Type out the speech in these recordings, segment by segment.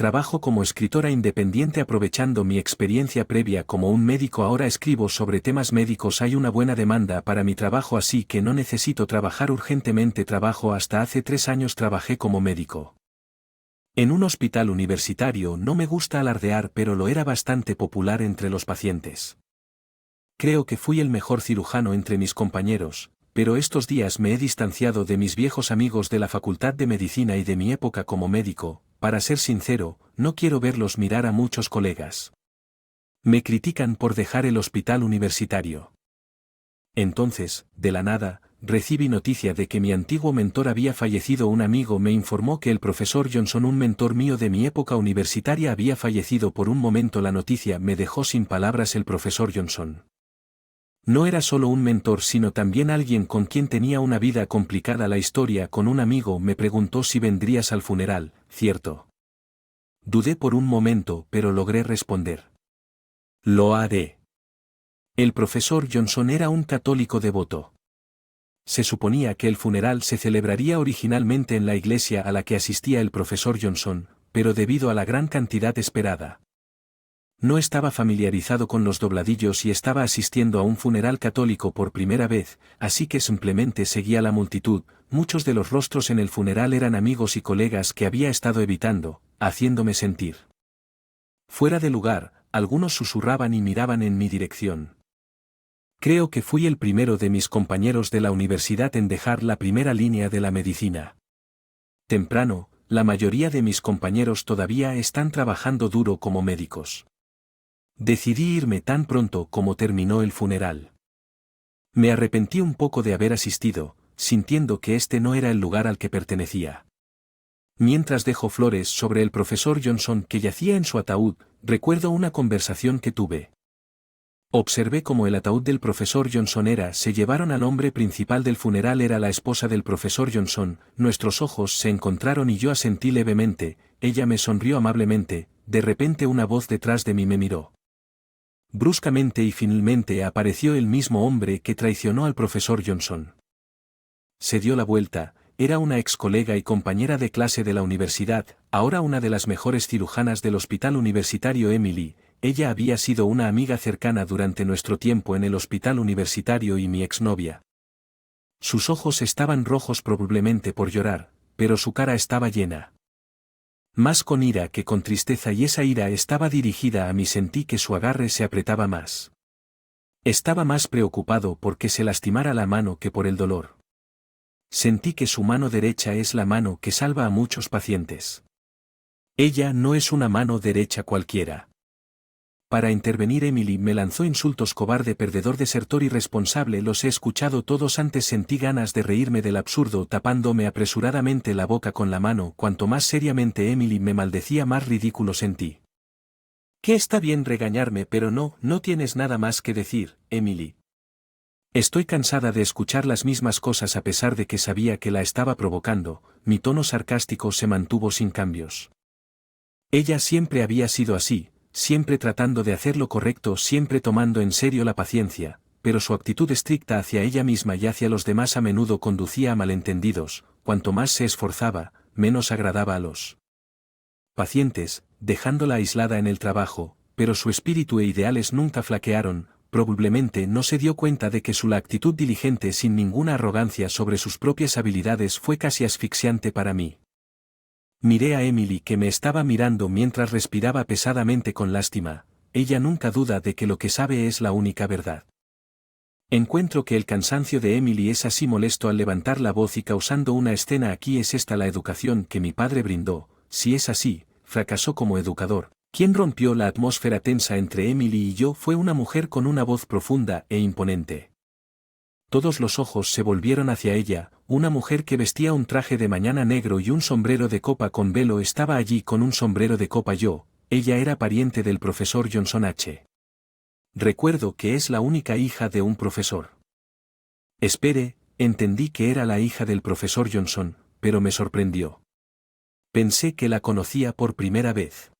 Trabajo como escritora independiente aprovechando mi experiencia previa como un médico. Ahora escribo sobre temas médicos. Hay una buena demanda para mi trabajo, así que no necesito trabajar urgentemente. Hasta hace 3 años trabajé como médico en un hospital universitario. No me gusta alardear, pero lo era bastante popular entre los pacientes. Creo que fui el mejor cirujano entre mis compañeros, pero estos días me he distanciado de mis viejos amigos de la Facultad de Medicina y de mi época como médico. Para ser sincero, no quiero verlos mirar a muchos colegas. Me critican por dejar el hospital universitario. Entonces, de la nada, recibí noticia de que mi antiguo mentor había fallecido. Un amigo me informó que el profesor Johnson, un mentor mío de mi época universitaria, había fallecido. Por un momento la noticia me dejó sin palabras. El profesor Johnson no era solo un mentor, sino también alguien con quien tenía una vida complicada. La historia con un amigo me preguntó si vendrías al funeral, ¿cierto? Dudé por un momento, pero logré responder: lo haré. El profesor Johnson era un católico devoto. Se suponía que el funeral se celebraría originalmente en la iglesia a la que asistía el profesor Johnson, pero debido a la gran cantidad esperada, no estaba familiarizado con los dobladillos y estaba asistiendo a un funeral católico por primera vez, así que simplemente seguía la multitud. Muchos de los rostros en el funeral eran amigos y colegas que había estado evitando, haciéndome sentir fuera de lugar. Algunos susurraban y miraban en mi dirección. Creo que fui el primero de mis compañeros de la universidad en dejar la primera línea de la medicina temprano. La mayoría de mis compañeros todavía están trabajando duro como médicos. Decidí irme tan pronto como terminó el funeral. Me arrepentí un poco de haber asistido, sintiendo que este no era el lugar al que pertenecía. Mientras dejo flores sobre el profesor Johnson que yacía en su ataúd, recuerdo una conversación que tuve. Observé cómo el ataúd del profesor Johnson se llevaron al hombre principal del funeral. Era la esposa del profesor Johnson. Nuestros ojos se encontraron y yo asentí levemente. Ella me sonrió amablemente. De repente una voz detrás de mí me miró bruscamente y finalmente apareció el mismo hombre que traicionó al profesor Johnson. Se dio la vuelta. Era una ex colega y compañera de clase de la universidad, ahora una de las mejores cirujanas del hospital universitario, Emily. Ella había sido una amiga cercana durante nuestro tiempo en el hospital universitario y mi exnovia. Sus ojos estaban rojos, probablemente por llorar, pero su cara estaba llena más con ira que con tristeza, y esa ira estaba dirigida a mí. Sentí que su agarre se apretaba más. Estaba más preocupado porque se lastimara la mano que por el dolor. Sentí que su mano derecha es la mano que salva a muchos pacientes. Ella no es una mano derecha cualquiera. Para intervenir, Emily me lanzó insultos: cobarde, perdedor, desertor, irresponsable. Los he escuchado todos antes. Sentí ganas de reírme del absurdo, tapándome apresuradamente la boca con la mano. Cuanto más seriamente Emily me maldecía, más ridículo sentí. Que está bien regañarme, pero no tienes nada más que decir, Emily. Estoy cansada de escuchar las mismas cosas. A pesar de que sabía que la estaba provocando, mi tono sarcástico se mantuvo sin cambios. Ella siempre había sido así, siempre tratando de hacer lo correcto, siempre tomando en serio la paciencia, pero su actitud estricta hacia ella misma y hacia los demás a menudo conducía a malentendidos. Cuanto más se esforzaba, menos agradaba a los pacientes, dejándola aislada en el trabajo, pero su espíritu e ideales nunca flaquearon. Probablemente no se dio cuenta de que su actitud diligente, sin ninguna arrogancia sobre sus propias habilidades, fue casi asfixiante para mí. Miré a Emily, que me estaba mirando mientras respiraba pesadamente con lástima. Ella nunca duda de que lo que sabe es la única verdad. Encuentro que el cansancio de Emily es así molesto al levantar la voz y causando una escena aquí. ¿Es esta la educación que mi padre brindó? Si es así, fracasó como educador. Quien rompió la atmósfera tensa entre Emily y yo fue una mujer con una voz profunda e imponente. Todos los ojos se volvieron hacia ella. Una mujer que vestía un traje de mañana negro y un sombrero de copa con velo estaba allí con un sombrero de copa. Ella era pariente del profesor Johnson H. Recuerdo que es la única hija de un profesor. Espere, entendí que era la hija del profesor Johnson, pero me sorprendió. Pensé que la conocía por primera vez.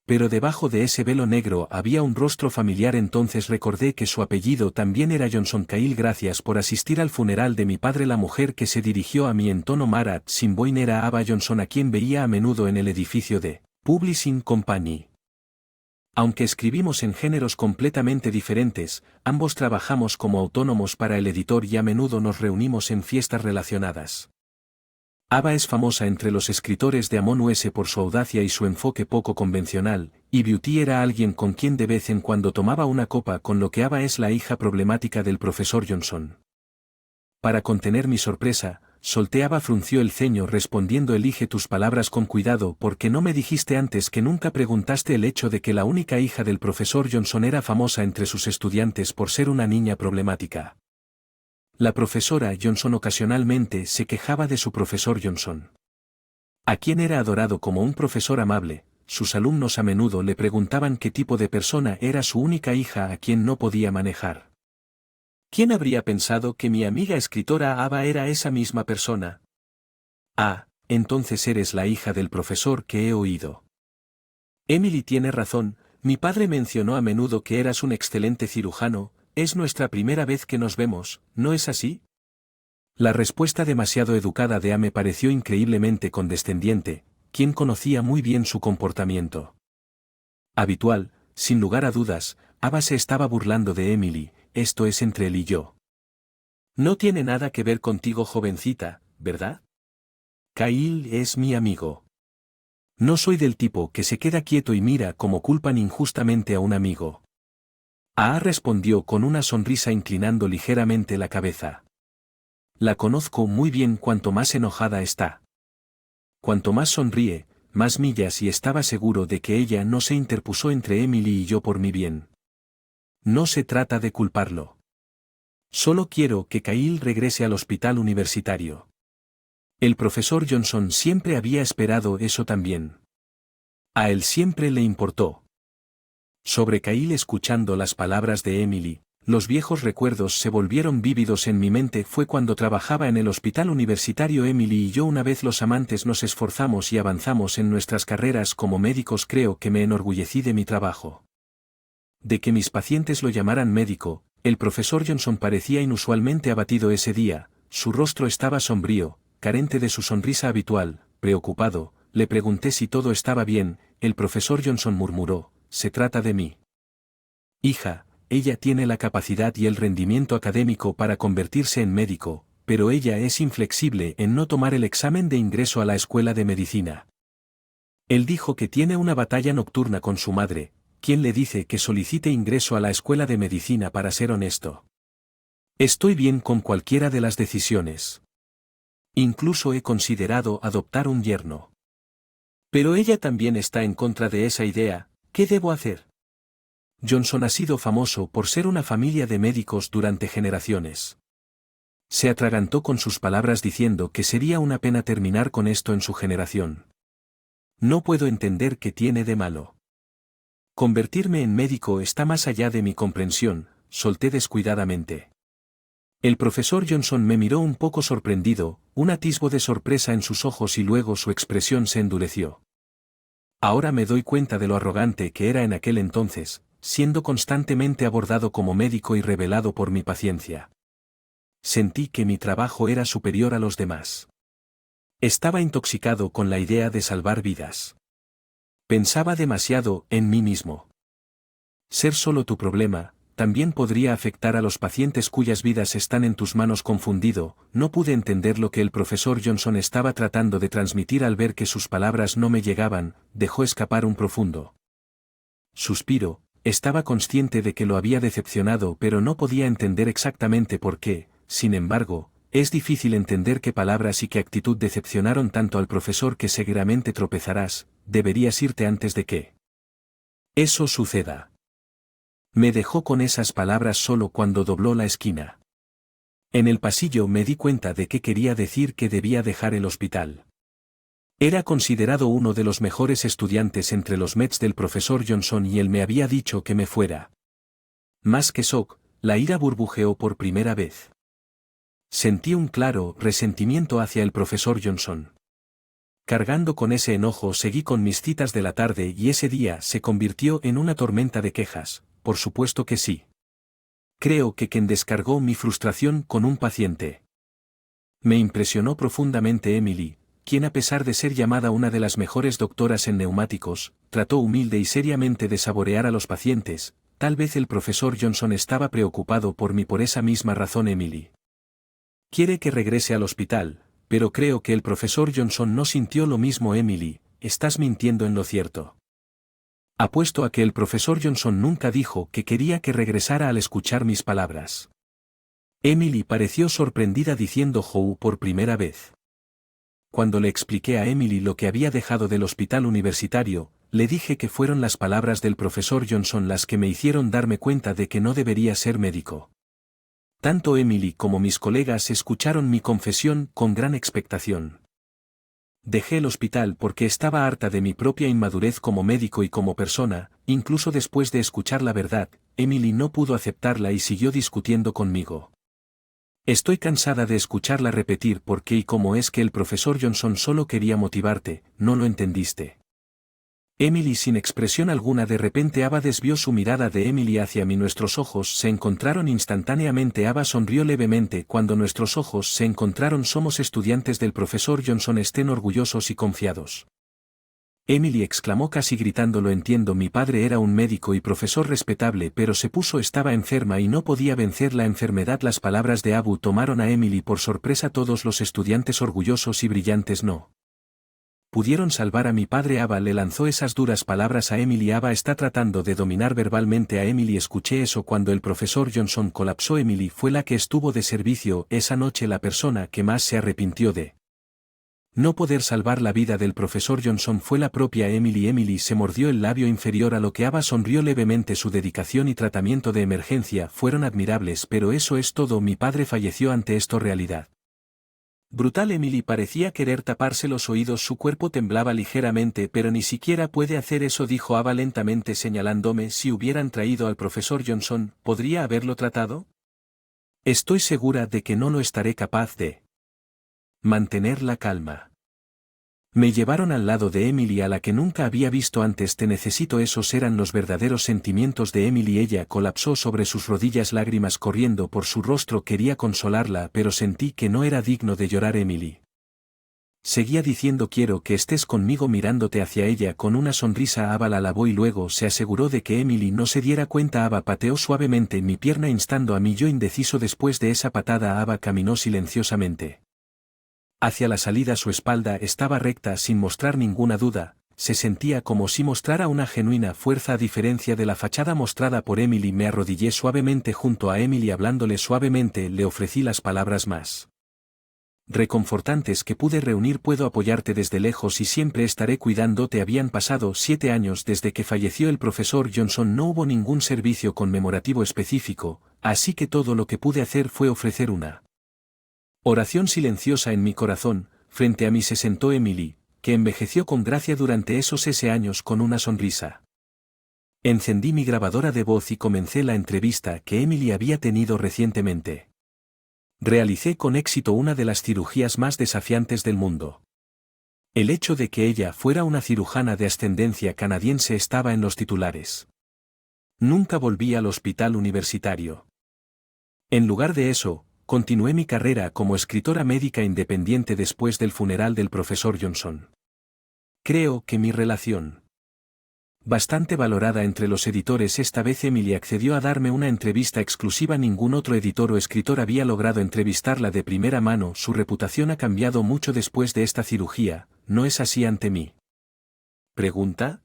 Pero debajo de ese velo negro había un rostro familiar. Entonces recordé que su apellido también era Johnson. Kyle, gracias por asistir al funeral de mi padre. La mujer que se dirigió a mí en tono Marat sin boina era Ava Johnson, a quien veía a menudo en el edificio de Publishing Company. Aunque escribimos en géneros completamente diferentes, ambos trabajamos como autónomos para el editor y a menudo nos reunimos en fiestas relacionadas. Ava es famosa entre los escritores de Amon US por su audacia y su enfoque poco convencional, y Beauty era alguien con quien de vez en cuando tomaba una copa, con lo que Ava es la hija problemática del profesor Johnson. Para contener mi sorpresa, Ava frunció el ceño respondiendo: elige tus palabras con cuidado, porque no me dijiste antes que nunca preguntaste el hecho de que la única hija del profesor Johnson era famosa entre sus estudiantes por ser una niña problemática. La profesora Johnson ocasionalmente se quejaba de su profesor Johnson, a quien era adorado como un profesor amable. Sus alumnos a menudo le preguntaban qué tipo de persona era su única hija a quien no podía manejar. ¿Quién habría pensado que mi amiga escritora Ava era esa misma persona? Ah, entonces eres la hija del profesor que he oído. Emily tiene razón, mi padre mencionó a menudo que eras un excelente cirujano. Es nuestra primera vez que nos vemos, ¿no es así? La respuesta demasiado educada de A me pareció increíblemente condescendiente, quien conocía muy bien su comportamiento habitual. Sin lugar a dudas, Ava se estaba burlando de Emily. Esto es entre él y yo. No tiene nada que ver contigo, jovencita, ¿verdad? Kyle es mi amigo. No soy del tipo que se queda quieto y mira cómo culpan injustamente a un amigo. A respondió con una sonrisa inclinando ligeramente la cabeza. La conozco muy bien. Cuanto más enojada está, cuanto más sonríe, más millas, y estaba seguro de que ella no se interpuso entre Emily y yo por mi bien. No se trata de culparlo. Solo quiero que Kyle regrese al hospital universitario. El profesor Johnson siempre había esperado eso también. A él siempre le importó. Sobre Kyle. Escuchando las palabras de Emily, los viejos recuerdos se volvieron vívidos en mi mente. Fue cuando trabajaba en el hospital universitario. Emily y yo, una vez los amantes, nos esforzamos y avanzamos en nuestras carreras como médicos. Creo que me enorgullecí de mi trabajo. De que mis pacientes lo llamaran médico. El profesor Johnson parecía inusualmente abatido ese día, su rostro estaba sombrío, carente de su sonrisa habitual. Preocupado, le pregunté si todo estaba bien. El profesor Johnson murmuró: se trata de mí. Hija, ella tiene la capacidad y el rendimiento académico para convertirse en médico, pero ella es inflexible en no tomar el examen de ingreso a la escuela de medicina. Él dijo que tiene una batalla nocturna con su madre. ¿Quién le dice que solicite ingreso a la escuela de medicina? Para ser honesto, estoy bien con cualquiera de las decisiones. Incluso he considerado adoptar un yerno. Pero ella también está en contra de esa idea. ¿Qué debo hacer? Johnson ha sido famoso por ser una familia de médicos durante generaciones. Se atragantó con sus palabras diciendo que sería una pena terminar con esto en su generación. No puedo entender qué tiene de malo. Convertirme en médico está más allá de mi comprensión, solté descuidadamente. El profesor Johnson me miró un poco sorprendido, un atisbo de sorpresa en sus ojos, y luego su expresión se endureció. Ahora me doy cuenta de lo arrogante que era en aquel entonces, siendo constantemente abordado como médico y revelado por mi paciencia. Sentí que mi trabajo era superior a los demás. Estaba intoxicado con la idea de salvar vidas. Pensaba demasiado en mí mismo. Ser solo tu problema también podría afectar a los pacientes cuyas vidas están en tus manos. Confundido, no pude entender lo que el profesor Johnson estaba tratando de transmitir. Al ver que sus palabras no me llegaban, dejó escapar un profundo suspiro. Estaba consciente de que lo había decepcionado, pero no podía entender exactamente por qué. Sin embargo, es difícil entender qué palabras y qué actitud decepcionaron tanto al profesor. Que seguramente tropezarás. Deberías irte antes de que eso suceda. Me dejó con esas palabras solo cuando dobló la esquina. En el pasillo me di cuenta de que quería decir que debía dejar el hospital. Era considerado uno de los mejores estudiantes entre los Mets del profesor Johnson y él me había dicho que me fuera. Más que shock, la ira burbujeó por primera vez. Sentí un claro resentimiento hacia el profesor Johnson. Cargando con ese enojo seguí con mis citas de la tarde y ese día se convirtió en una tormenta de quejas. Por supuesto que sí. Creo que quien descargó mi frustración con un paciente. Me impresionó profundamente Emily, quien a pesar de ser llamada una de las mejores doctoras en neumáticos, trató humilde y seriamente de saborear a los pacientes. Tal vez el profesor Johnson estaba preocupado por mí por esa misma razón. Emily quiere que regrese al hospital, pero creo que el profesor Johnson no sintió lo mismo. Emily, estás mintiendo en lo cierto. Apuesto a que el profesor Johnson nunca dijo que quería que regresara al escuchar mis palabras. Emily pareció sorprendida diciendo Joe por primera vez. Cuando le expliqué a Emily lo que había dejado del hospital universitario, le dije que fueron las palabras del profesor Johnson las que me hicieron darme cuenta de que no debería ser médico. Tanto Emily como mis colegas escucharon mi confesión con gran expectación. Dejé el hospital porque estaba harta de mi propia inmadurez como médico y como persona. Incluso después de escuchar la verdad, Emily no pudo aceptarla y siguió discutiendo conmigo. Estoy cansada de escucharla repetir por qué y cómo es que el profesor Johnson solo quería motivarte, no lo entendiste. Emily sin expresión alguna. De repente Ava desvió su mirada de Emily hacia mí. Nuestros ojos se encontraron instantáneamente. Ava sonrió levemente. Cuando nuestros ojos se encontraron. Somos estudiantes del profesor Johnson, estén orgullosos y confiados. Emily exclamó casi gritando. Lo entiendo, mi padre era un médico y profesor respetable, pero estaba enferma y no podía vencer la enfermedad. Las palabras de Abu tomaron a Emily por sorpresa. Todos los estudiantes orgullosos y brillantes no pudieron salvar a mi padre. Ava le lanzó esas duras palabras a Emily. Ava está tratando de dominar verbalmente a Emily. Escuché eso cuando el profesor Johnson colapsó. Emily fue la que estuvo de servicio esa noche, la persona que más se arrepintió de no poder salvar la vida del profesor Johnson fue la propia Emily. Emily se mordió el labio inferior, a lo que Ava sonrió levemente. Su dedicación y tratamiento de emergencia fueron admirables, pero eso es todo. Mi padre falleció ante esto realidad brutal. Emily parecía querer taparse los oídos. Su cuerpo temblaba ligeramente. Pero ni siquiera puede hacer eso, dijo Ava lentamente señalándome. Si hubieran traído al profesor Johnson, ¿podría haberlo tratado? Estoy segura de que no lo estaré capaz de mantener la calma. Me llevaron al lado de Emily, a la que nunca había visto antes. Te necesito. Esos eran los verdaderos sentimientos de Emily. Ella colapsó sobre sus rodillas, lágrimas corriendo por su rostro. Quería consolarla, pero sentí que no era digno de llorar. Emily seguía diciendo quiero que estés conmigo, mirándote hacia ella con una sonrisa. Ava la alabó y luego se aseguró de que Emily no se diera cuenta. Ava pateó suavemente mi pierna instando a mí, yo indeciso. Después de esa patada Ava caminó silenciosamente hacia la salida. Su espalda estaba recta sin mostrar ninguna duda. Se sentía como si mostrara una genuina fuerza a diferencia de la fachada mostrada por Emily. Me arrodillé suavemente junto a Emily, hablándole suavemente. Le ofrecí las palabras más reconfortantes que pude reunir. Puedo apoyarte desde lejos y siempre estaré cuidándote. Habían pasado 7 años desde que falleció el profesor Johnson. No hubo ningún servicio conmemorativo específico, así que todo lo que pude hacer fue ofrecer una oración silenciosa en mi corazón. Frente a mí se sentó Emily, que envejeció con gracia durante esos 6 años con una sonrisa. Encendí mi grabadora de voz y comencé la entrevista que Emily había tenido recientemente. Realicé con éxito una de las cirugías más desafiantes del mundo. El hecho de que ella fuera una cirujana de ascendencia canadiense estaba en los titulares. Nunca volví al hospital universitario. En lugar de eso, continué mi carrera como escritora médica independiente después del funeral del profesor Johnson. Creo que mi relación bastante valorada entre los editores. Esta vez Emily accedió a darme una entrevista exclusiva. Ningún otro editor o escritor había logrado entrevistarla de primera mano. Su reputación ha cambiado mucho después de esta cirugía, ¿no es así ante mí? ¿Pregunta?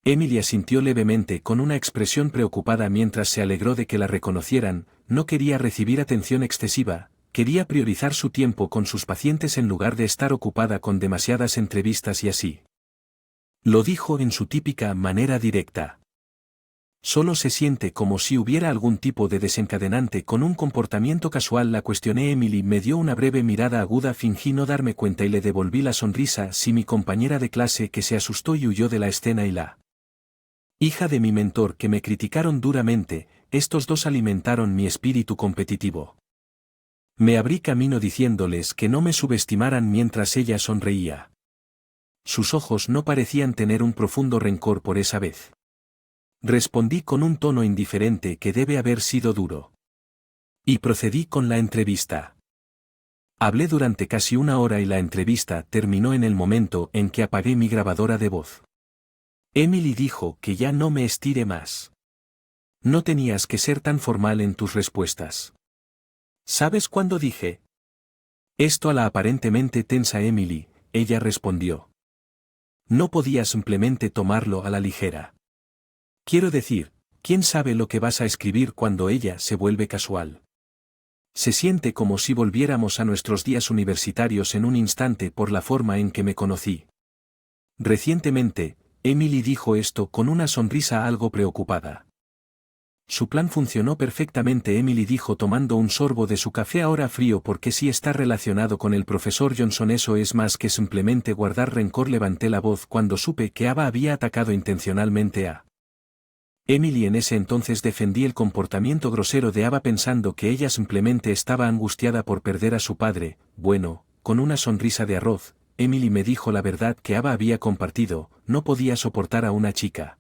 Emily asintió levemente con una expresión preocupada mientras se alegró de que la reconocieran. No quería recibir atención excesiva, quería priorizar su tiempo con sus pacientes en lugar de estar ocupada con demasiadas entrevistas y así lo dijo en su típica manera directa. Solo se siente como si hubiera algún tipo de desencadenante con un comportamiento casual. La cuestioné. Emily me dio una breve mirada aguda. Fingí no darme cuenta y le devolví la sonrisa. Sí, mi compañera de clase que se asustó y huyó de la escena y la hija de mi mentor que me criticaron duramente. Estos dos alimentaron mi espíritu competitivo. Me abrí camino diciéndoles que no me subestimaran mientras ella sonreía. Sus ojos no parecían tener un profundo rencor por esa vez. Respondí con un tono indiferente que debe haber sido duro. Y procedí con la entrevista. Hablé durante casi una hora y la entrevista terminó en el momento en que apagué mi grabadora de voz. Emily dijo que ya no me estire más. No tenías que ser tan formal en tus respuestas. ¿Sabes cuándo dije esto a la aparentemente tensa Emily? Ella respondió. No podía simplemente tomarlo a la ligera. Quiero decir, ¿quién sabe lo que vas a escribir cuando ella se vuelve casual? Se siente como si volviéramos a nuestros días universitarios en un instante por la forma en que me conocí. Recientemente, Emily dijo esto con una sonrisa algo preocupada. Su plan funcionó perfectamente, Emily dijo tomando un sorbo de su café ahora frío, porque si está relacionado con el profesor Johnson eso es más que simplemente guardar rencor. Levanté la voz cuando supe que Ava había atacado intencionalmente a Emily. En ese entonces defendí el comportamiento grosero de Ava pensando que ella simplemente estaba angustiada por perder a su padre. Bueno, con una sonrisa de arroz, Emily me dijo la verdad que Ava había compartido, no podía soportar a una chica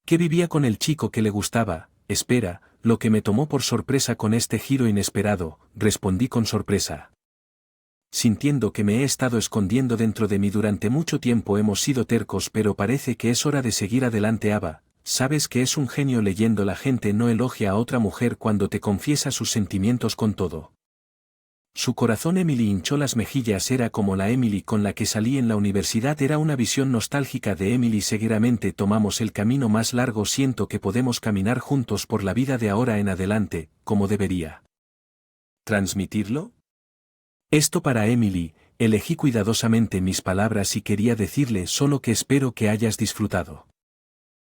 que vivía con el chico que le gustaba. Espera, lo que me tomó por sorpresa con este giro inesperado, respondí con sorpresa. Sintiendo que me he estado escondiendo dentro de mí durante mucho tiempo. Hemos sido tercos, pero parece que es hora de seguir adelante. Ava, sabes que es un genio leyendo. La gente no elogia a otra mujer cuando te confiesa sus sentimientos con todo su corazón. Emily hinchó las mejillas. Era como la Emily con la que salí en la universidad. Era una visión nostálgica de Emily. Seguramente tomamos el camino más largo. Siento que podemos caminar juntos por la vida de ahora en adelante, como debería transmitirlo. Esto para Emily, elegí cuidadosamente mis palabras y quería decirle solo que espero que hayas disfrutado